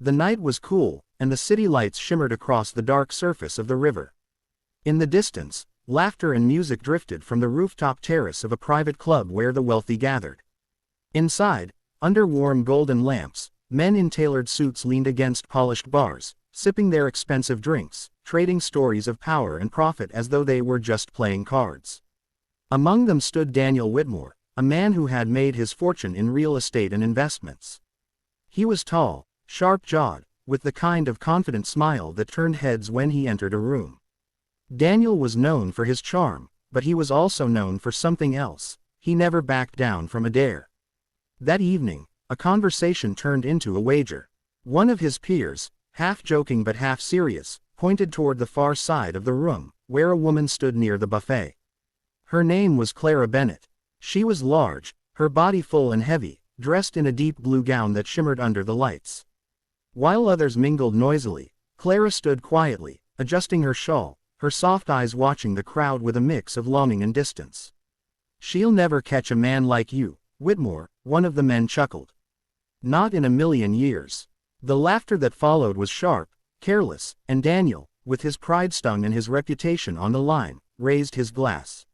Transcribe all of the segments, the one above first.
The night was cool, and the city lights shimmered across the dark surface of the river. In the distance, laughter and music drifted from the rooftop terrace of a private club where the wealthy gathered. Inside, under warm golden lamps, men in tailored suits leaned against polished bars, sipping their expensive drinks, trading stories of power and profit as though they were just playing cards. Among them stood Daniel Whitmore, a man who had made his fortune in real estate and investments. He was tall, sharp-jawed, with the kind of confident smile that turned heads when he entered a room. Daniel was known for his charm, but he was also known for something else. He never backed down from a dare. That evening, a conversation turned into a wager. One of his peers, half joking but half serious, pointed toward the far side of the room, where a woman stood near the buffet. Her name was Clara Bennett. She was large, her body full and heavy, dressed in a deep blue gown that shimmered under the lights. While others mingled noisily, Clara stood quietly, adjusting her shawl, her soft eyes watching the crowd with a mix of longing and distance. "She'll never catch a man like you, Whitmore," one of the men chuckled. "Not in a million years." The laughter that followed was sharp, careless, and Daniel, with his pride stung and his reputation on the line, raised his glass.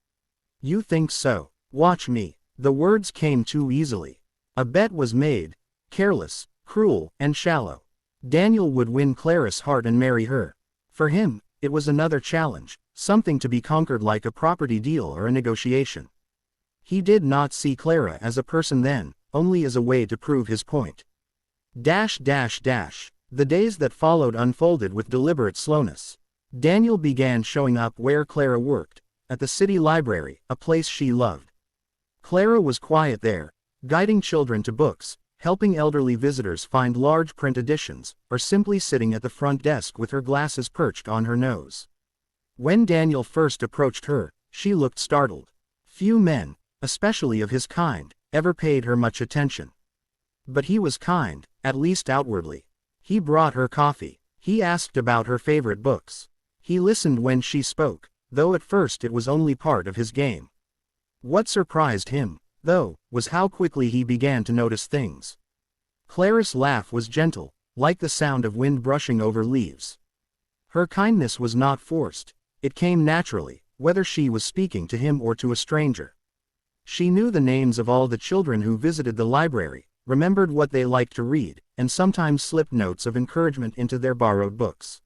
"You think so? Watch me." The words came too easily. A bet was made, careless, cruel, and shallow. Daniel would win Clara's heart and marry her. For him, it was another challenge, something to be conquered like a property deal or a negotiation. He did not see Clara as a person then, only as a way to prove his point. The days that followed unfolded with deliberate slowness. Daniel began showing up where Clara worked, at the city library, a place she loved. Clara was quiet there, guiding children to books, helping elderly visitors find large print editions, or simply sitting at the front desk with her glasses perched on her nose. When Daniel first approached her, she looked startled. Few men, especially of his kind, ever paid her much attention. But he was kind, at least outwardly. He brought her coffee. He asked about her favorite books. He listened when she spoke, though at first it was only part of his game. What surprised him, though, was how quickly he began to notice things. Clara's laugh was gentle, like the sound of wind brushing over leaves. Her kindness was not forced. It came naturally, whether she was speaking to him or to a stranger. She knew the names of all the children who visited the library, remembered what they liked to read, and sometimes slipped notes of encouragement into their borrowed books.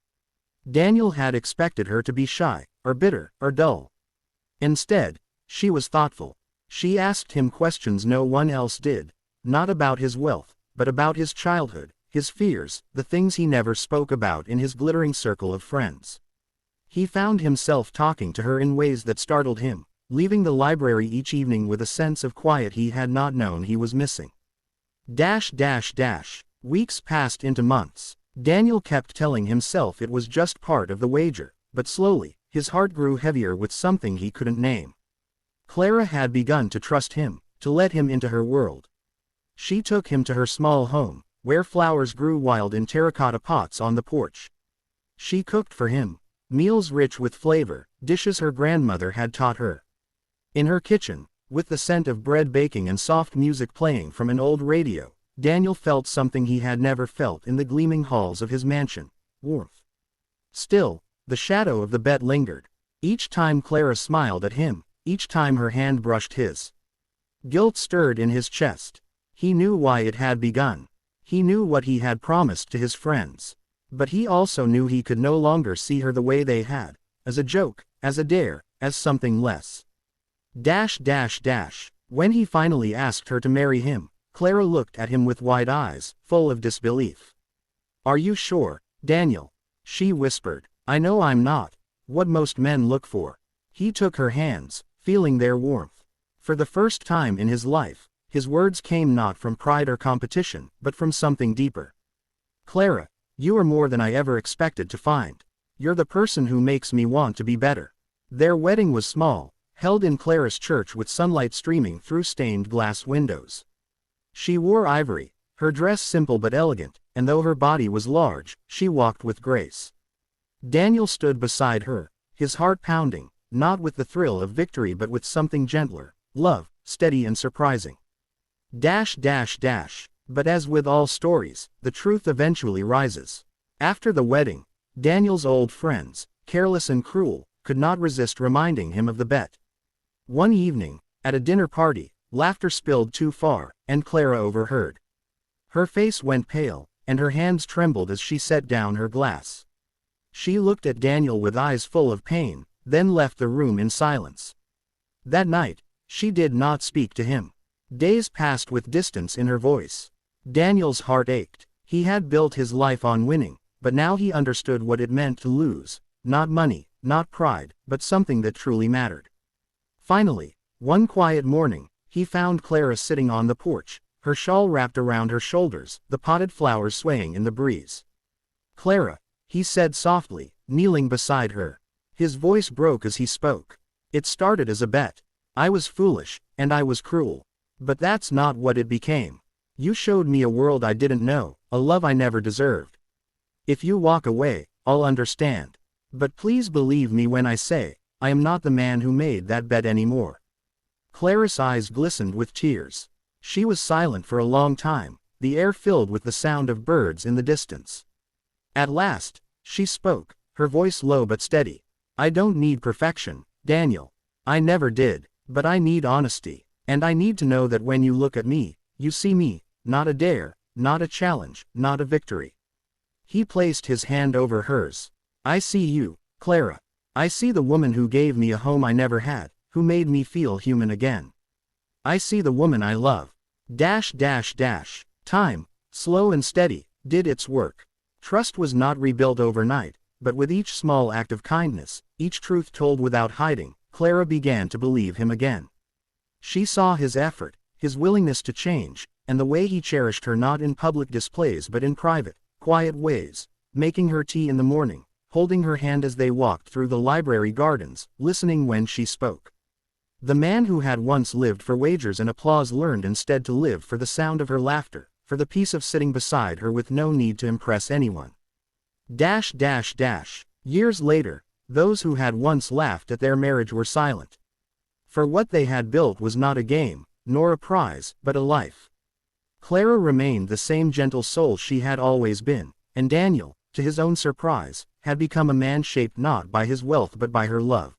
Daniel had expected her to be shy, or bitter, or dull. Instead, she was thoughtful. She asked him questions no one else did, not about his wealth, but about his childhood, his fears, the things he never spoke about in his glittering circle of friends. He found himself talking to her in ways that startled him, leaving the library each evening with a sense of quiet he had not known he was missing. Weeks passed into months. Daniel kept telling himself it was just part of the wager, but slowly, his heart grew heavier with something he couldn't name. Clara had begun to trust him, to let him into her world. She took him to her small home, where flowers grew wild in terracotta pots on the porch. She cooked for him, meals rich with flavor, dishes her grandmother had taught her. In her kitchen, with the scent of bread baking and soft music playing from an old radio, Daniel felt something he had never felt in the gleaming halls of his mansion: warmth. Still, the shadow of the bet lingered. Each time Clara smiled at him, each time her hand brushed his. Guilt stirred in his chest. He knew why it had begun. He knew what he had promised to his friends. But he also knew he could no longer see her the way they had, as a joke, as a dare, as something less. When he finally asked her to marry him, Clara looked at him with wide eyes, full of disbelief. "Are you sure, Daniel?" she whispered. "I know I'm not what most men look for." He took her hands, feeling their warmth. For the first time in his life, his words came not from pride or competition, but from something deeper. "Clara, you are more than I ever expected to find. You're the person who makes me want to be better." Their wedding was small, held in Clara's church with sunlight streaming through stained glass windows. She wore ivory, her dress simple but elegant, and though her body was large, she walked with grace. Daniel stood beside her, his heart pounding, not with the thrill of victory but with something gentler, love, steady and surprising. But as with all stories, the truth eventually rises. After the wedding, Daniel's old friends, Careless and Cruel, could not resist reminding him of the bet. One evening, at a dinner party, laughter spilled too far, and Clara overheard. Her face went pale, and her hands trembled as she set down her glass. She looked at Daniel with eyes full of pain, then left the room in silence. That night, she did not speak to him. Days passed with distance in her voice. Daniel's heart ached. He had built his life on winning, but now he understood what it meant to lose. Not money, not pride, but something that truly mattered. Finally, one quiet morning, he found Clara sitting on the porch, her shawl wrapped around her shoulders, the potted flowers swaying in the breeze. "Clara," he said softly, kneeling beside her. His voice broke as he spoke. "It started as a bet. I was foolish, and I was cruel. But that's not what it became. You showed me a world I didn't know, a love I never deserved. If you walk away, I'll understand. But please believe me when I say, I am not the man who made that bet anymore." Clara's eyes glistened with tears. She was silent for a long time, the air filled with the sound of birds in the distance. At last, she spoke, her voice low but steady. "I don't need perfection, Daniel. I never did, but I need honesty, and I need to know that when you look at me, you see me, not a dare, not a challenge, not a victory." He placed his hand over hers. "I see you, Clara. I see the woman who gave me a home I never had, who made me feel human again. I see the woman I love." Time, slow and steady, did its work. Trust was not rebuilt overnight, but with each small act of kindness, each truth told without hiding, Clara began to believe him again. She saw his effort, his willingness to change, and the way he cherished her not in public displays but in private, quiet ways, making her tea in the morning, holding her hand as they walked through the library gardens, listening when she spoke. The man who had once lived for wagers and applause learned instead to live for the sound of her laughter, for the peace of sitting beside her with no need to impress anyone. Years later, those who had once laughed at their marriage were silent. For what they had built was not a game, nor a prize, but a life. Clara remained the same gentle soul she had always been, and Daniel, to his own surprise, had become a man shaped not by his wealth but by her love.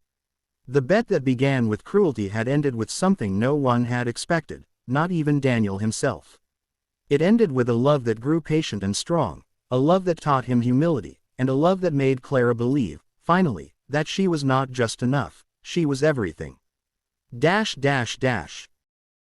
The bet that began with cruelty had ended with something no one had expected, not even Daniel himself. It ended with a love that grew patient and strong, a love that taught him humility, and a love that made Clara believe, finally, that she was not just enough, she was everything.